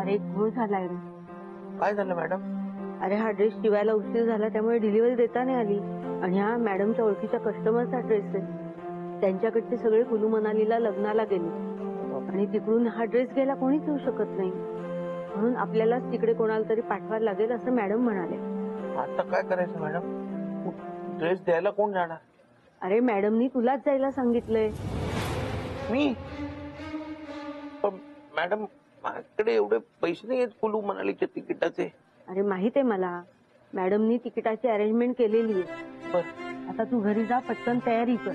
अरे घोळ झालाय रे. काय झालं मॅडम? अरे हा ड्रेस शिवायला उशीर झाला त्यामुळे डिलिव्हरी देता नाही आली आणि हा मॅडमच्या ओळखीच्या कस्टमरचा ड्रेस आहे. त्यांच्याकडचे सगळे कुलू मनालीला लग्नाला गेले आणि तिकडून हा ड्रेस घ्यायला कोणीच येऊ शकत नाही, म्हणून आपल्यालाच तिकडे कोणाला तरी पाठवायला लागेल असं मॅडम म्हणाले. आता काय करायचं मॅडम? ड्रेस द्यायला कोण जाणार? अरे मॅडमनी तुलाच जायला सांगितलंय. मी? मॅडम माझ्याकडे एवढे पैसे नाही आहेत कुलू मनालीच्या तिकिटाचे. अरे माहित आहे मला, मॅडमनी तिकिटाची अरेंजमेंट केलेली आहे. आता तू घरी जा, पटकन तयारी कर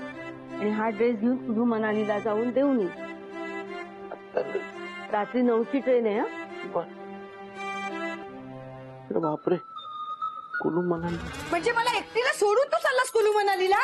आणि हा ड्रेस घेऊन कुलू मनालीला जाऊन देऊन ये. रात्री 9ची ट्रेन आहे. बापरे, कुलू मनाली म्हणजे मला एकटीला सोडून तू चाललास कुलू मनालीला?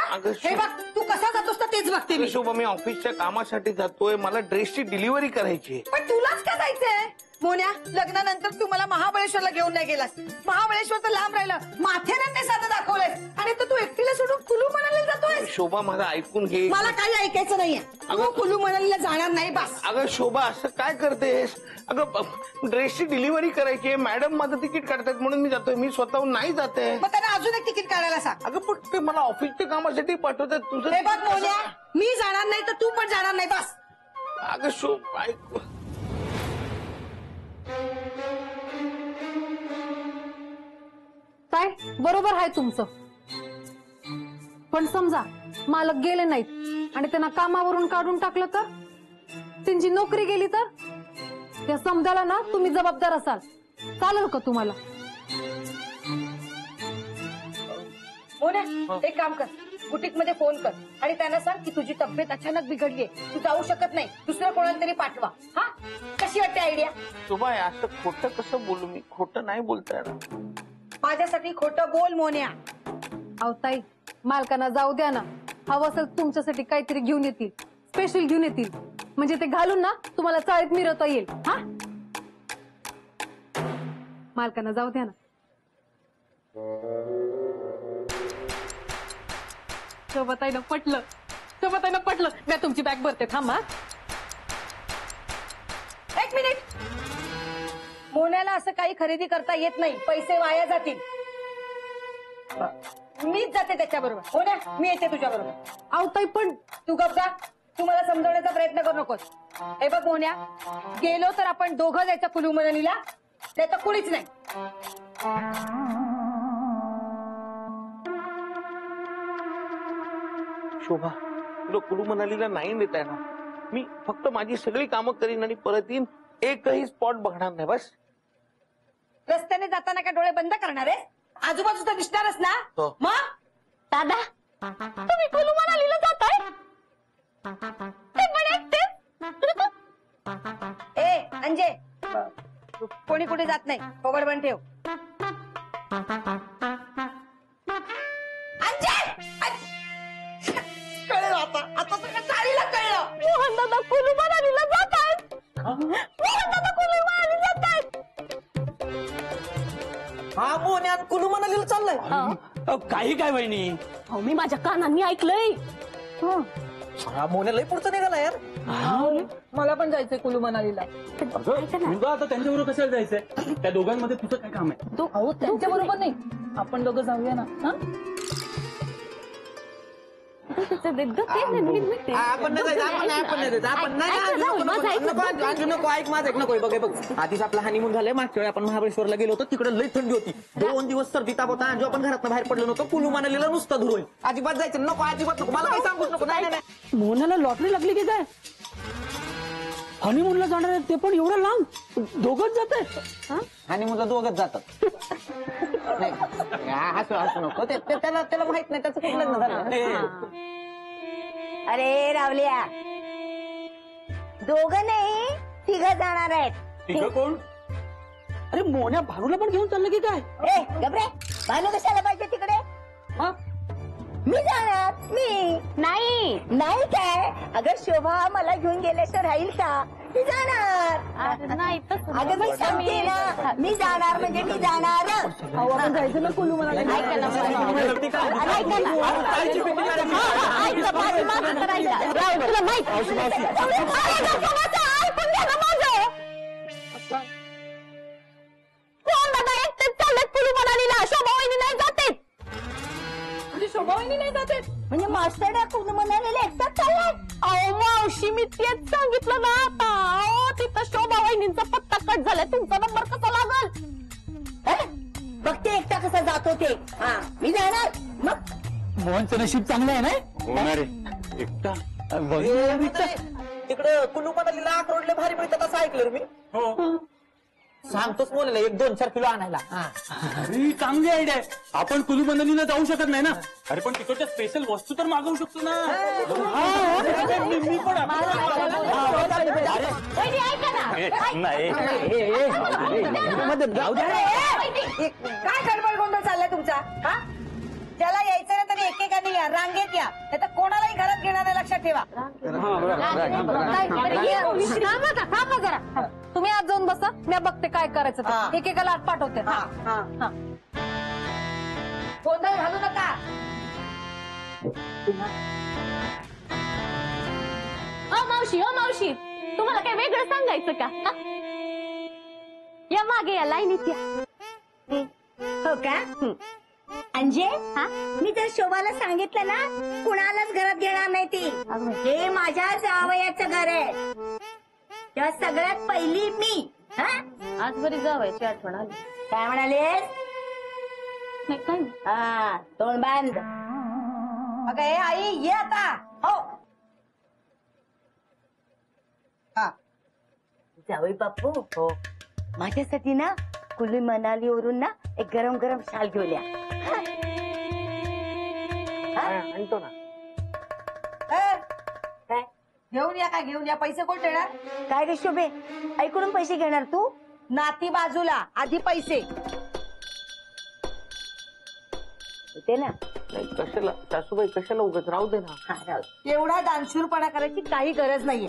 हे बघ तू कसा जातोस तर तेच बघते मी. शोभा, मी ऑफिसच्या कामासाठी जातोय, मला ड्रेसची डिलिव्हरी करायची. पण तुलाच का जायचंय? मोन्या, लग्नानंतर तू मला महाबळेश्वरला घेऊन नाही गेलास. महाबळेश्वर तर लांब राहिलं, माथेरानने साधं दाखवलंय आणि तू एकटीला सोडून कुलू मनालीला जातोय. शोभा माझं ऐकून घे. मला काही ऐकायचं नाहीये. तू कुलू मनालीला जाणार नाही बस. अगं शोभा, असं काय करतेस? अगं ड्रेसची डिलिव्हरी करायची आहे, मॅडम माझं तिकीट काढतायत म्हणून मी जातोय, मी स्वतःहून नाही जाते. मग त्यांना अजून एक तिकीट काढायला सांग. अगं पण ते मला ऑफिसच्या कामासाठी पाठवतात. तुझं हे बघ मोन्या, मी जाणार नाही तर तू पण जाणार नाही बस. अगं शोभा ऐक. काय बरोबर आहे तुमचं, पण समजा मालक गेले नाहीत आणि त्यांना कामावरून काढून टाकलं तर, त्यांची नोकरी गेली तर त्या समजाला ना तुम्ही जबाबदार असाल. चालेल का तुम्हाला? मोन्या, एक काम कर, बुटीक मध्ये फोन कर आणि त्यांना सांग की तुझी तब्येत अचानक बिघडलीये, तू जाऊ शकत नाही, दुसरं कोणाला तरी पाठवा. हा, कशी वाटते आयडिया? शोभा, असं खोटं कसं बोलू मी? खोटं नाही बोलता येणार. माझ्यासाठी खोटं बोल मोन्या. अहो ताई, मालकांना जाऊ द्या ना, हवं असेल तुमच्यासाठी काहीतरी घेऊन येतील, स्पेशल घेऊन येतील, म्हणजे ते घालून ना तुम्हाला चाळीत मिरवता येईल. हा, मालकांना जाऊ द्या ना. शोभाताईनं पटलं, शोभाताईनं पटलं. मी तुमची बॅग भरते, थांबा. एक मिनिट. मोन्याला असं काही खरेदी करता येत नाही, पैसे वाया जातील. मीच जाते त्याच्याबरोबर. मोन्या, मी येते तुझ्या बरोबर. अहो ताई, पण तू गप जा, तू मला समजवण्याचा प्रयत्न करू नकोस. हे बघ मोन्या, गेलो तर आपण दोघं जायचं कुलू मनालीला, ते तर कुणीच नाही. शोभा, तुला कुलू मनालीला नाही नेता येणार. मी फक्त माझी सगळी कामं करीन आणि परत येईन, एकही स्पॉट बघणार नाही. बस. रस्त्याने जाताना काय डोळे बंद करणार आहे? आजूबाजूचा दिसणारच ना. मग दादा, तुम्ही कुलू मनालीला जाताय? ए अंजे, कोणी कुठे जात नाही, फोगड बंद ठेव. कळलं आता सगळं चाळीला कळलं. मोहन दादा कुलू मनालीला जातायत. मोहन दादा कुलू मनालीला जातायत. हा, मोन्या कुलू मनालीला चाललाय. काही काय वहिनी, अहो मी माझ्या कानांनी ऐकलंय. हा, मोन्या लय पुढचं निघाला यार. मला पण जायचंय कुलू मनालीला. तुला आता त्यांच्याबरोबर कशाला जायचंय? त्या दोघांमध्ये तुझं काय काम आहे? अहो त्यांच्या बरोबर नाही, आपण दोघं जाऊया ना. आपण नाही जायचं, आपण नाही जायचं, आपण नाही. नको ऐक माझं, नको. बघ आधीच आपला हनीमून झालंय. मागच्या वेळी आपण महाबळेश्वरला गेलो होतो, तिकडे लई थंडी होती, 2 दिवस सर्दी ताप होता, जो आपण घरात बाहेर पडलो नव्हतो. कुलू मनालीला नुसतं धुरोय. अजिबात जायचं नको, अजिबात नको, मला काही सांगूच नको. नाही. मोहनाला लॉटरी लागली की काय? हनीमूनला जाणार आहे ते पण एवढं लांब? दोघंच जात आहे? हनीमूनला दोघंच जातात. नाही हसू नको, त्याला माहित नाही त्याचं कुठं लग्न झालं. अरे रावल्या, दोघं नाही, 3 जाणार आहेत. तिघं कोण? अरे मोन्या भारूला पण घेऊन चाललं की काय? ए गबरे, भानू कशाला पाहिजे तिकडे? मी जाणार. मी नाही काय? अगं शोभा मला घेऊन गेल्याशिवाय राहील का? मी जाणार. अगं मी सांगते ना, मी जाणार म्हणजे मी जाणार. आपण जायचं ना कुलू मनालीला. मास्टर कुणी म्हणालेले एकटाच चाललाय. अहो मावशी मी तेच सांगितलं ना आता. अहो तिथं शोभा वहिनींचा पत्ता कट झालाय, तुमचा नंबर कसा लागल? बघते एकटा कसा जातो ते. हा मी जाणार मग. मोहनचं नशीब चांगलं आहे ना होणार एकटा तिकडे कुलू मनालीला अक्रोडले भारी मिळतात असं ऐकलं रे मी. हो सांगतोच बोलले 1-2-4 किलो आणायला. अरे चांगली आयडिया आहे. आपण कुलू मनालीला जाऊ शकत नाही ना. अरे पण तिकडच्या स्पेशल वस्तू तर मागवू शकतो ना. मी पण वहिनी ऐका ना. काय गडबड गोंधळ चाललाय तुमचा? हा ज्याला यायचं ना तरी एकेकाने या, रांगेत या, नाही तर कोणालाही घरात घेणार नाही, लक्षात ठेवा. थांबा जरा. तुम्ही आज जाऊन बसा, मी बघते काय करायचं ते. एकेकाला आत पाठवते. गोंधळ घालू नका. ओ मावशी तुम्हाला काय वेगळं सांगायचं का? हा? या मागे या लाईनीत या. हो का अंजे? मी तर शोभाला सांगितलं ना कुणालाच घरात घेणार नाही ती. हे माझ्या जावयाचं घर आहे, तेव्हा सगळ्यात पहिली मी. आज बरी जावायची आठवण आली. काय म्हणालेस? नाही काय नाही. हा तोंड बांध. अगं हे आई ये आता. हो जावई बापू. हो माझ्यासाठी ना कुलू मनालीवरून ना एक गरम गरम शाल घेऊन या. आणतो ना. काय घेऊन या, काय घेऊन या. पैसे कोण देणार? काय रे शोभे, ऐकडून पैसे घेणार तू? नाती बाजूला, आधी पैसे. ते ना नाही कशाला सासूबाई, कशाला उगाच राहू दे ना. हा राहू. एवढा दानशूरपणा करायची काही गरज नाहीये.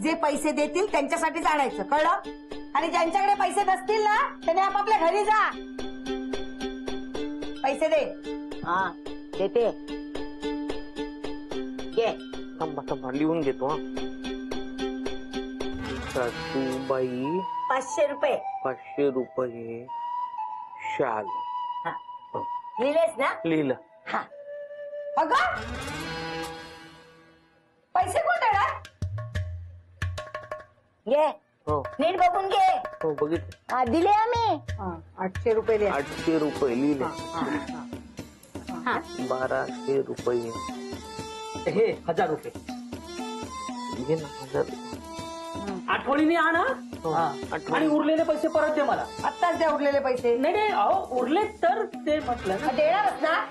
जे पैसे देतील त्यांच्यासाठीच आणायचं, कळलं? आणि ज्यांच्याकडे पैसे नसतील ना त्याने आपापल्या घरी जा. पैसे दे. हा देते. घे. थांबा लिहून घेतो. हा सासूबाई 500 रुपये 500 रुपये शाल. लिहिलेस ना? लिहिलं. हा अगं पैसे कोण देणार? घे. हो नीट बघून घे. हो बघितलं. हा दिले आम्ही. 800 रुपये दे. 800 रुपये लिहिले. 1200 रुपये. हे 1000 रुपये घे ना 1000. आठवणीने आणा आणि उरलेले पैसे परत दे मला. आत्ताच द्या उरलेले पैसे. नाही नाही अहो उरले तर ते म्हटलं ना. देणारच ना?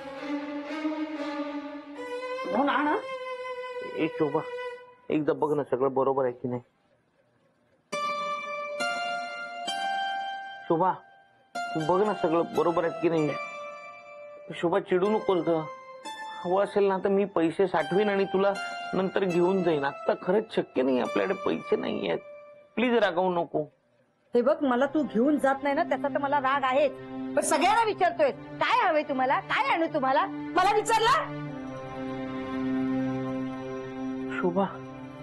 म्हणून आणा. ए शोभा एकदा बघ ना सगळं बरोबर आहे की नाही. शोभा तू बघ ना सगळं बरोबर आहे की नाही. शोभा चिडू नकोस ग. हवं असेल ना तर मी पैसे साठवीन आणि तुला नंतर घेऊन जाईन. आता खरंच शक्य नाही, आपल्याकडे पैसे नाही आहेत. प्लीज रागावू नको. हे बघ मला तू घेऊन जात नाही ना त्याचा तर मला राग आहेच, पण सगळ्यांना विचारतोय काय हवंय तुम्हाला, काय आणू तुम्हाला. मला विचारला. शोभा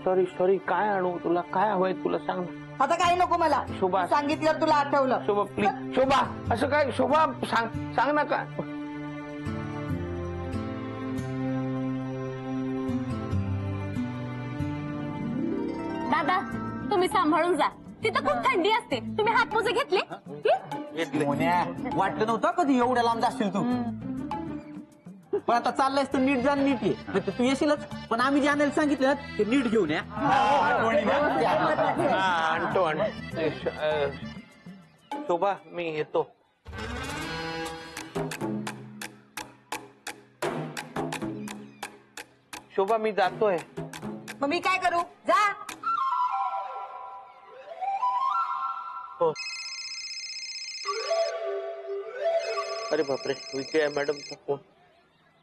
सॉरी काय आणू तुला, काय हवंय तुला सांग ना. आता काही नको मला. शोभा सांगितलं तुला आठवलं. शोभा प्लीज. शोभा असं काय. शोभा सांग ना का. दादा तुम्ही सांभाळून जा, तिथं खूप थंडी असते. तुम्ही हातमोजे घेतले? मोन्या वाटलं नव्हतं कधी एवढ्या लांब जाशील तू. पण आता चाललायस तर नीट जा, नीट ये. नाही तर तू येशीलच, पण आम्ही जे आणायला सांगितलं ना ते नीट घेऊन या. आणतो. शोभा मी येतो. शोभा मी जातोय. मग मी काय करू? जा. हो. अरे बापरे विजया मॅडमचा फोन.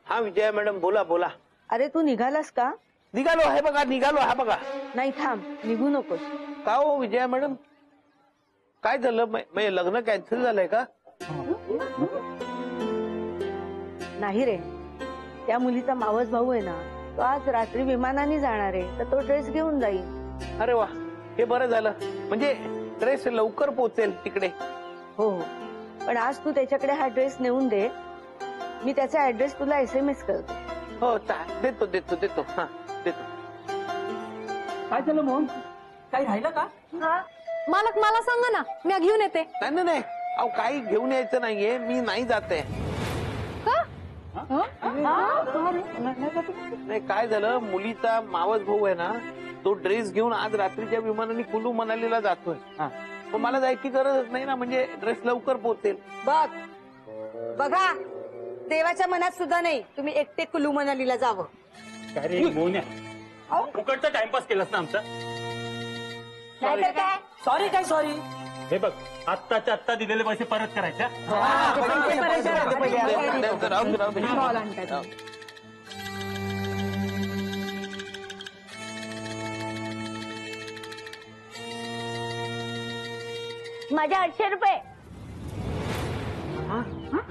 हा विजया मॅडम बोला. अरे तू निघालास का? निघालो आहे बघा. हा बघा. नाही थांब, निघू नकोस. का हो विजया मॅडम काय झालं? लग्न कॅन्सल झालंय का? नाही रे, त्या मुलीचा मावस भाऊ आहे ना, तो आज रात्री विमानाने जाणार आहे, तर तो ड्रेस घेऊन जाईल. अरे वा, हे बरं झालं. म्हणजे ड्रेस लवकर पोहोचेल तिकडे. हो, पण आज तू त्याच्याकडे हा ड्रेस नेऊन दे. मी त्याचा ऍड्रेस तुला SMS करते. हो देतो देतो देतो हा देतो. काय झालं मोहन काही राहिलं का मालक मला सांगा ना, मी घेऊन येते. नाही नाही नाही अहो काही घेऊन यायचं नाहीये, मी नाही जाते. नाही काय झालं, मुलीचा मावस भाऊ आहे ना, तो ड्रेस घेऊन आज रात्रीच्या विमानाने कुलू मनालीला जातोय. पण मला जायची गरज नाही ना, म्हणजे ड्रेस लवकर पोहोचेल. बघा देवाच्या मनात सुद्धा नाही तुम्ही एकटे कुलू मनालीला जावं. काय रे मोन्या, फुकटचा टाइमपास केलास ना आमचा. नाहीतर काय सॉरी काय सॉरी हे बघ, आत्ताच्या आत्ता दिलेले पैसे परत करायचे. राहू दे, राहू दे. माझे 800 रुपये. हा?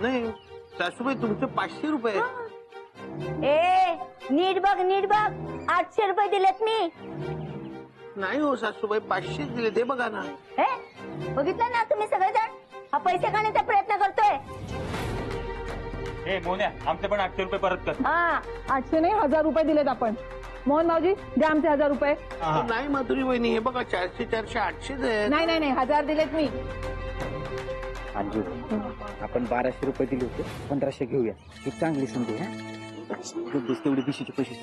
नाही सासूबाई तुमचे 500 रुपये. ए नीट बघ 800 रुपये दिलेत मी. नाही हो सासूबाई 500 दिले ते बघा ना. हे बघितलं ना तुम्ही सगळेजण हा पैसे खाण्याचा प्रयत्न करतोय. हे मोन्या, आमचे पण 800 रुपये परत कर. हा 800 नाही 1000 रुपये दिलेत आपण. मोहन भाऊजी द्या आमचे 1000 रुपये. नाही माधुरी वहिनी, हे बघा 400 400 800 आहेत. नाही 1000 दिलेत मी. अंजू आपण 1200 रुपये दिले होते, 1500 घेऊया. एक चांगली संधी हा. तेवढे बिशीचे पैसे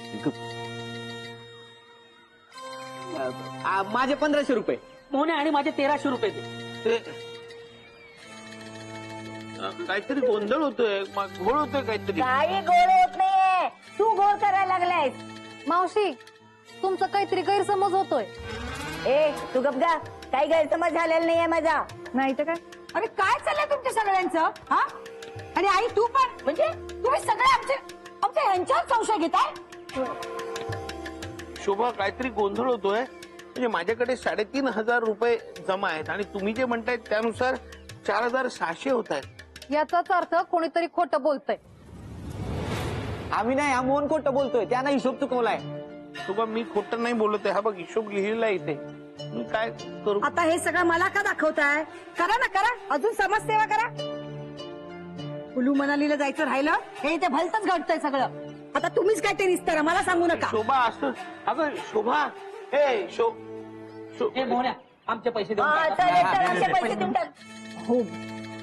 माझे 1500 रुपये मोहने आणि माझे 1300 रुपये दे. काहीतरी गोंधळ होतोय, घोळ होतोय काहीतरी. काही गोळ होत नाहीये, तू गोळ करायला लागलायस. मावशी, तुमचा काहीतरी गैरसमज होतोय. ए तू गपगा, काही गैरसमज झालेला नाहीये माझा. नाही तर काय. अरे काय चाललंय तुमच्या सगळ्यांचं हा? आणि आई तू पण, म्हणजे तुम्ही सगळे आमच्या ह्यांच्यावर संशय घेताय. शोभा काहीतरी गोंधळ होतोय. म्हणजे माझ्याकडे 3500 रुपये जमा आहेत आणि तुम्ही जे म्हणताय त्यानुसार 4600 होत आहेत. याचाच अर्थ कोणीतरी खोटं बोलतंय. आम्ही नाही, हा मोहन खोटं बोलतोय, त्यानं हिशोब चुकवलाय. शोभा मी खोटं नाही बोलत आहे. हा बघ हिशोब लिहिलेला आहे इथे. मी काय करू? आता हे सगळं मला का दाखवताय? करा ना करा, अजून समाजसेवा करा. कुलू मनालीला जायचं राहिलं, हे इथे भलतच घडतंय सगळं. आता तुम्हीच काय ते निस्तारा, मला सांगू नका. शोभा असं अगं शोभा हे मोहन्या आमचे पैसे देऊन हा, टाक. चालेल, चल, असे पैसे देऊन टाक. हो,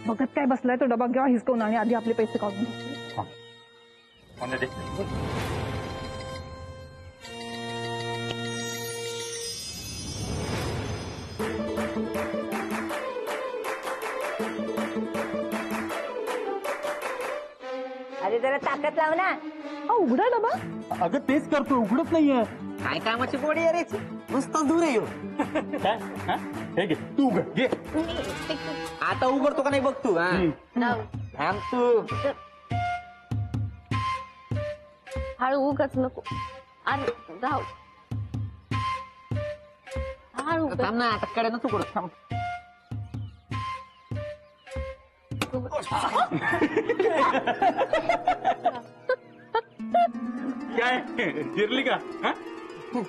बघत काय बसलाय तो डबा किंवा हिसकवून आणि आधी आपले पैसे काढून घे. मोन्या दे. अरे जरा ताकद लाव ना. उघडा डबा. अगं तेच करतो, उघडत नाहीये. काय कामाची गोडी अरे, नुसतं दूर येऊ. काय? हा? हे घे, तू उघड घे. आता उघडतो का नाही बघ तू. थांब तू. हळू उगाच नको. अरे राहू. हळू उगाच. थांब ना, आता कडेनच उघड. थांब. काय जिरली का? हा?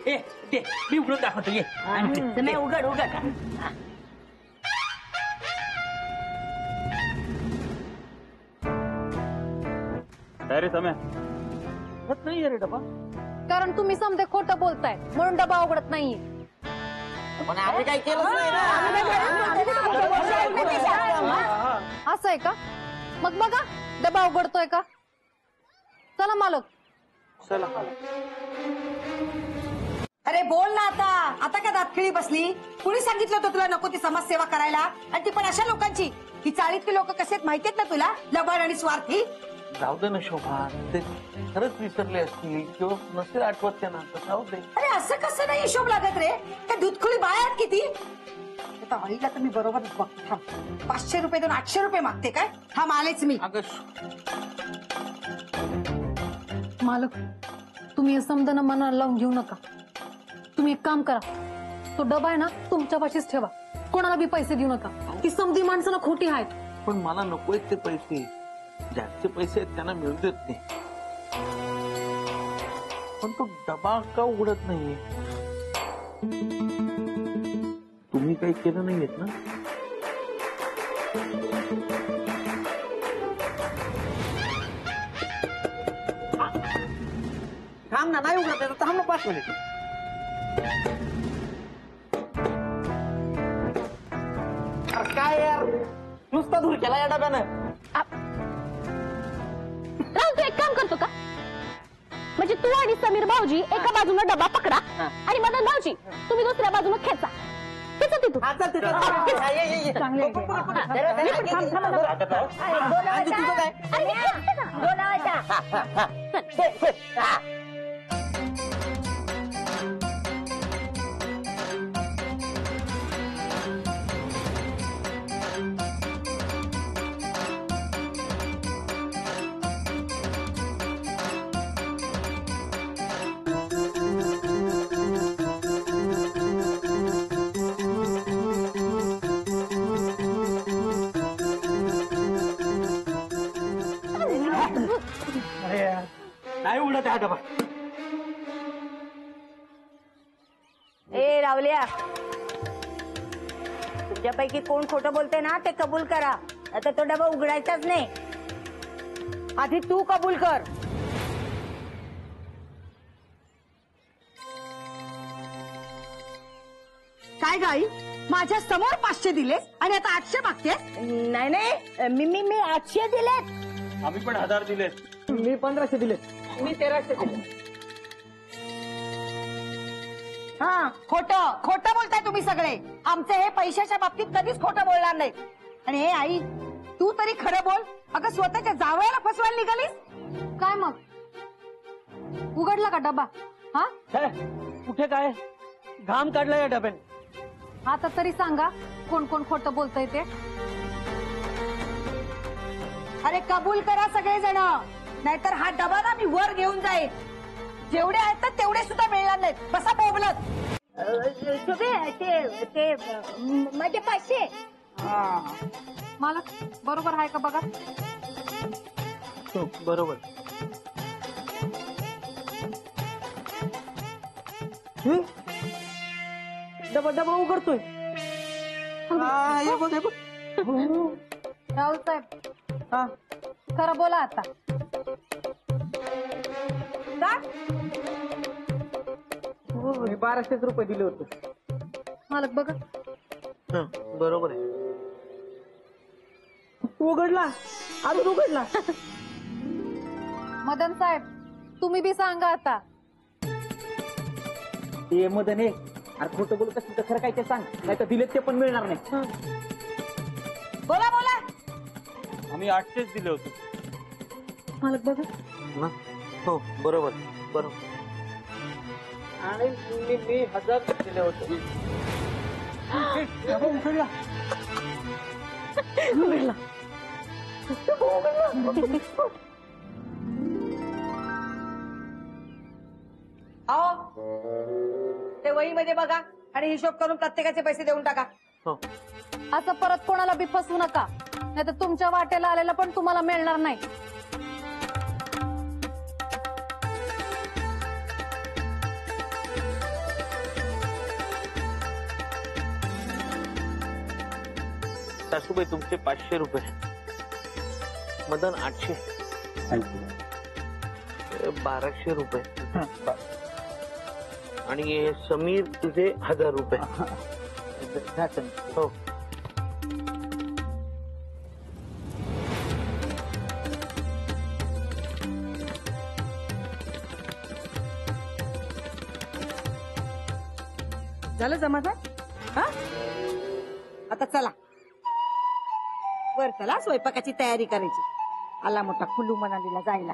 ए, दे, मी उघडून दाखवतो ये. तुम्ही उघड उघड. काय रे सम्या? नाही रे डबा. कारण तुम्ही समजे खोटं बोलताय म्हणून डबा उघडत नाहीये. पण आम्ही काही केलंच नाही ना. असं आहे का? मग बघा डबा उघडतोय का. चला मालक. चला. अरे बोल ना आता, आता का दातखिळी बसली? कुणी सांगितलं होतं तुला नको ती समाजसेवा करायला? आणि ती पण अशा लोकांची. ही चाळीतली लोक कसे आहेत माहितीयेत ना तुला, लबाड आणि स्वार्थी. जाऊ दे ना शोभा, ते खरंच विसरले असतील किंवा नसेल आठवत त्यांना, तर जाऊ दे. अरे असं कसं नाही हिशोब लागत रे? त्या दूधखोळी बाया आहेत किती. आता आईला तर मी बरोबर बघते. थांब, 500 रुपये देऊन 800 रुपये मागते काय? थांब आलेच मी. अगं मालक, तुम्ही हे समजानं मनाला लावून घेऊ नका. तुम्ही एक काम करा, तो डबा आहे ना तुमच्यापाशीच ठेवा. कोणाला बी पैसे देऊ नका. ती समधी माणसं ना खोटी आहेत. पण मला नकोय ते पैसे. ज्याचे पैसे आहेत त्यांना मिळू देत नाही. पण तो डबा का उघडत नाहीये? तुम्ही काही केलं नाहीयेत ना? थांब ना, नाही उघडत आहे, थांब ना 5 मिनिट. अरे काय यार, नुसता धूर केला या डब्यानं. राहुल तू एक काम करतो का? म्हणजे तू आणि समीर भाऊजी एका बाजूला डबा पकडा आणि मदन भाऊजी तुम्ही दुसऱ्या बाजूला खेचा. खेचा तिथून. हा, चालते, चालते. हा, ये. चांगले बघ, बघ, बघ, बघ. आणि तुझं काय? अरे मी खेचते ना. नाही उघडत हा डबा. ए रावल्या, तुमच्यापैकी कोण खोटं बोलते ना ते कबूल करा. आता तो डबा उघडायचाच नाही. आधी तू कबूल कर. काय गाई, माझ्या समोर 500 दिलेस आणि आता 800 मागतेस? नाही मी 800 दिलेत. आम्ही पण 1000 दिले. मी 1500 दिले. मी 1300 दिले. हा, खोटं खोटं बोलताय तुम्ही सगळे. आमचे हे पैशाच्या बाबतीत कधीच खोटं बोलणार नाही. आणि हे आई, तू तरी खरं बोल. अगं स्वतःच्या जावयाला फसवायला निघालीस? काय मग उघडला का डबा? हा कुठे काय घाम काढला या डब्याने. आता तरी सांगा कोण कोण खोटं बोलतय ते. अरे कबूल करा सगळे जण, नाहीतर हा डबा ना मी वर घेऊन जाईल. जेवढे आहेत ना तेवढे सुद्धा मिळणार नाहीत. बसा बोबलत. ते माझे 500. मालक बरोबर आहे का बघा. बरोबर. डबा उघडतोय. हे बघ, हे बघ. राहुल साहेब हा. खरं बोला आता. मी 1200 रुपये दिले होते. मालक बघा. बरोबर आहे. उघडला, अजून उघडला. मदन साहेब तुम्ही बी सांगा आता. ये मदन ये. अरे खोटं बोलत असेल तर खरं काय ते सांग, नाही तर दिलेत ते पण मिळणार नाही. बोला बोला. आम्ही 800 दिले होते. मालक बघा. हो बरोबर बरोबर. आणि मी 1000 दिले होते. उघडला. आओ, ते वहीमध्ये बघा आणि हिशोब करून प्रत्येकाचे पैसे देऊन टाका. हो. असं परत कोणाला बी फसवू नका, नाही तर तुमच्या वाटेला आलेला पण तुम्हाला मिळणार नाही. सासूबाई तुमचे 500 रुपये. मदन 800. 1200 रुपये. आणि समीर तुझे 1000 रुपये. हो. झालं जमाचा? हा, आता चला वर, चला स्वयंपाकाची तयारी करायची. आला मोठा कुलू मनालीला जायला.